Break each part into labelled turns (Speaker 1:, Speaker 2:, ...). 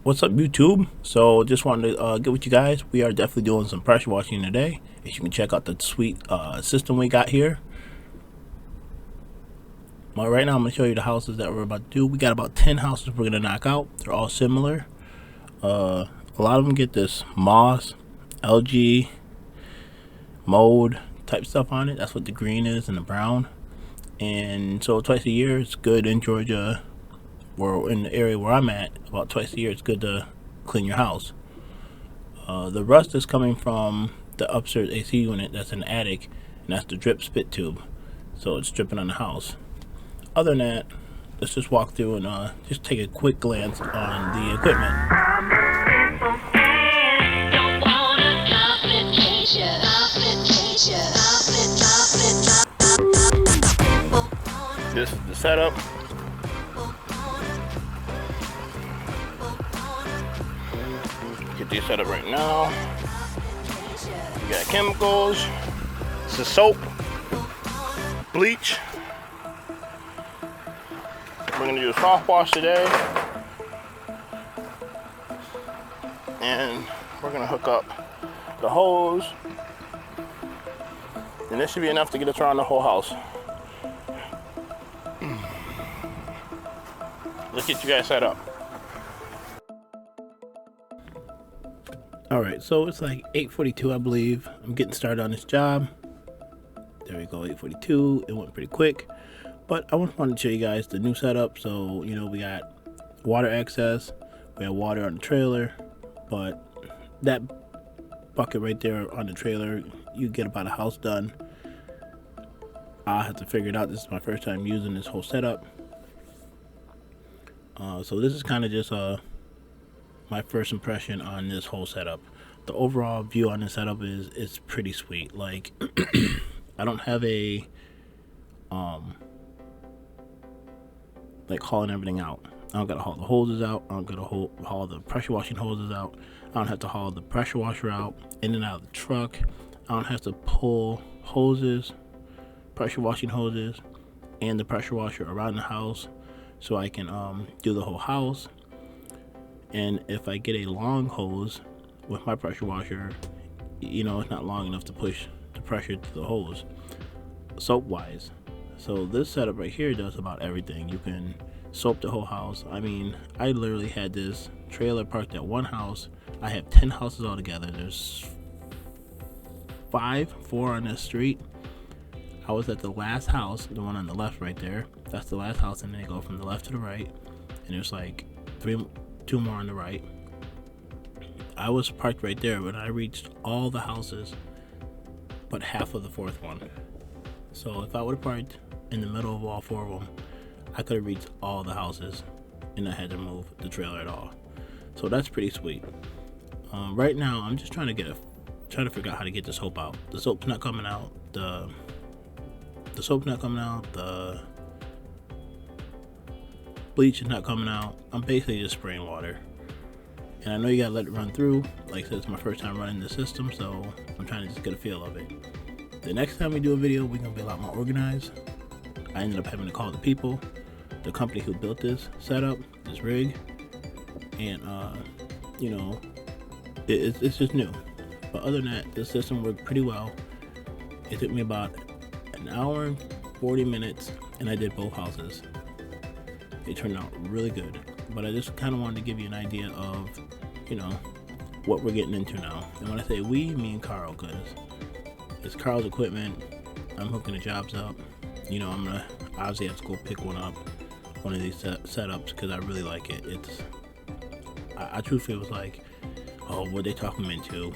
Speaker 1: What's up, YouTube? So just wanted to get with you guys. We are definitely doing some pressure washing today. As you can check out the sweet system we got here. Well, right now I'm going to show you the houses that we're about to do. We got about 10 houses we're going to knock out. They're all similar. A lot of them get this moss, algae, mold type stuff on it. That's what the green is and the brown. And so twice a year, it's good in Georgia, or in the area where I'm at, about twice a year, it's good to clean your house. The rust is coming from the upstairs AC unit that's in the attic, and that's the drip spit tube. So it's dripping on the house. Other than that, let's just walk through and just take a quick glance on the equipment. This is the setup. Get these set up right now. We got chemicals. This is soap, bleach. We're gonna do a soft wash today, and we're gonna hook up the hose, and this should be enough to get us around the whole house. Let's get you guys set up. Alright, so it's like 8:42, I believe. I'm getting started on this job. There we go, 8:42. It went pretty quick. But I wanted to show you guys the new setup. So, you know, we got water access. We have water on the trailer. But that bucket right there on the trailer, you get about a house done. I'll have to figure it out. This is my first time using this whole setup. So this is kind of just my first impression on this whole setup. The overall view on this setup is pretty sweet. Like, I don't have a like hauling everything out. I don't gotta haul the hoses out. I don't gotta haul the pressure washing hoses out. I don't have to haul the pressure washer out in and out of the truck. I don't have to pull hoses, pressure washing hoses, and the pressure washer around the house, so I can do the whole house. And if I get a long hose with my pressure washer, you know, it's not long enough to push the pressure to the hose soap wise. So this setup right here does about everything. You can soap the whole house. I mean, I literally had this trailer parked at one house. I have 10 houses all together. There's 4 on this street. I was at the last house, the one on the left right there. That's the last house, and then they go from the left to the right, and there's like 2 more on the right. I was parked right there, but I reached all the houses but half of the 4th one. So if I would have parked in the middle of all 4 of them, I could have reached all the houses, and I had to move the trailer at all. So that's pretty sweet. Right now, I'm just trying to figure out how to get the soap out. The soap's not coming out. The soap's not coming out. The bleach is not coming out. I'm basically just spraying water, and I know you gotta let it run through. Like I said, it's my first time running the system, so I'm trying to just get a feel of it. The next time we do a video, we're gonna be a lot more organized. I ended up having to call the people, the company who built this setup, this rig, and you know, it's just new. But other than that, the system worked pretty well. It took me about an hour and 40 minutes, and I did both houses. It turned out really good. But I just kind of wanted to give you an idea of, you know, what we're getting into now. And when I say we, me and Carl, because it's Carl's equipment. I'm hooking the jobs up. You know, I'm gonna obviously have to go pick one of these setups, because I really like it. I truthfully was like, oh, what they talking him into?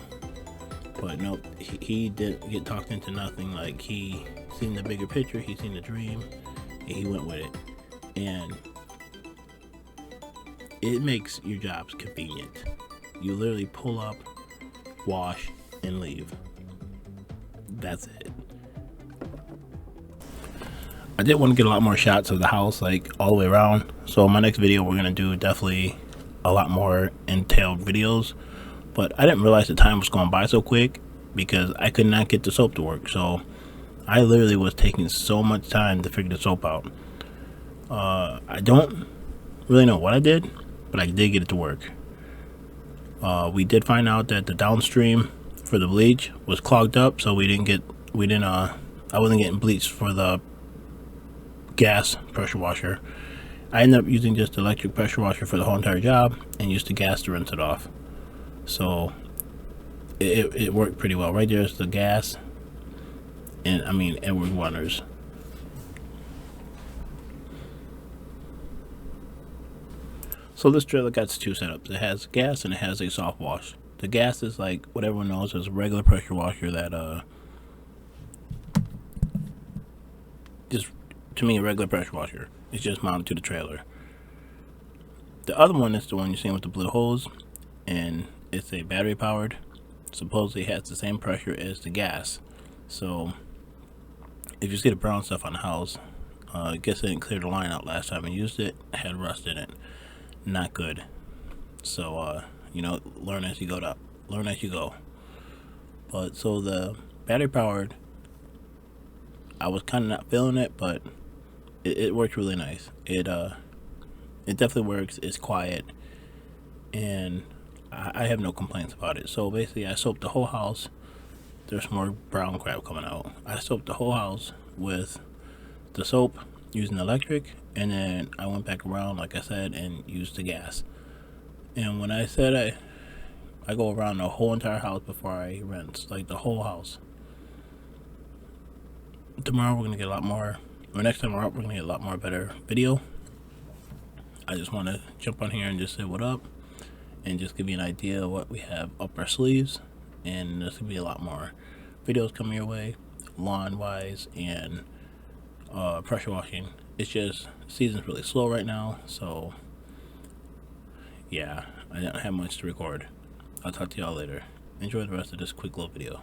Speaker 1: But nope, he didn't get talked into nothing. Like, he seen the bigger picture, he seen the dream, and he went with it. And it makes your jobs convenient. You literally pull up, wash, and leave. That's it. I did want to get a lot more shots of the house, like all the way around. So my next video, we're gonna do definitely a lot more entailed videos. But I didn't realize the time was going by so quick, because I could not get the soap to work. So I literally was taking so much time to figure the soap out. I don't really know what I did, but I did get it to work. We did find out that the downstream for the bleach was clogged up, so I wasn't getting bleached for the gas pressure washer. I ended up using just the electric pressure washer for the whole entire job and used the gas to rinse it off. So it worked pretty well. Right there is the gas, and I mean Edward Waters. So this trailer got two setups. It has gas and it has a soft wash. The gas is like what everyone knows is a regular pressure washer that just to me a regular pressure washer. It's just mounted to the trailer. The other one is the one you're seeing with the blue hose, and it's a battery powered. Supposedly it has the same pressure as the gas. So if you see the brown stuff on the house, I guess I didn't clear the line out last time I used it. It had rust in it. Not good. So you know, learn as you go. But so the battery powered, I was kind of not feeling it, but it worked really nice. It definitely works. It's quiet, and I have no complaints about it. So basically, I soaped the whole house. There's more brown crap coming out. I soaped the whole house with the soap using electric, and then I went back around, like I said, and used the gas. And when I said I go around the whole entire house before I rinse, like the whole house. Tomorrow we're gonna get a lot more, or next time we're up, we're gonna get a lot more better video. I just want to jump on here and just say what up, and just give you an idea of what we have up our sleeves. And there's gonna be a lot more videos coming your way, lawn wise and pressure washing. It's just season's really slow right now, so yeah, I don't have much to record. I'll talk to y'all later. Enjoy the rest of this quick little video.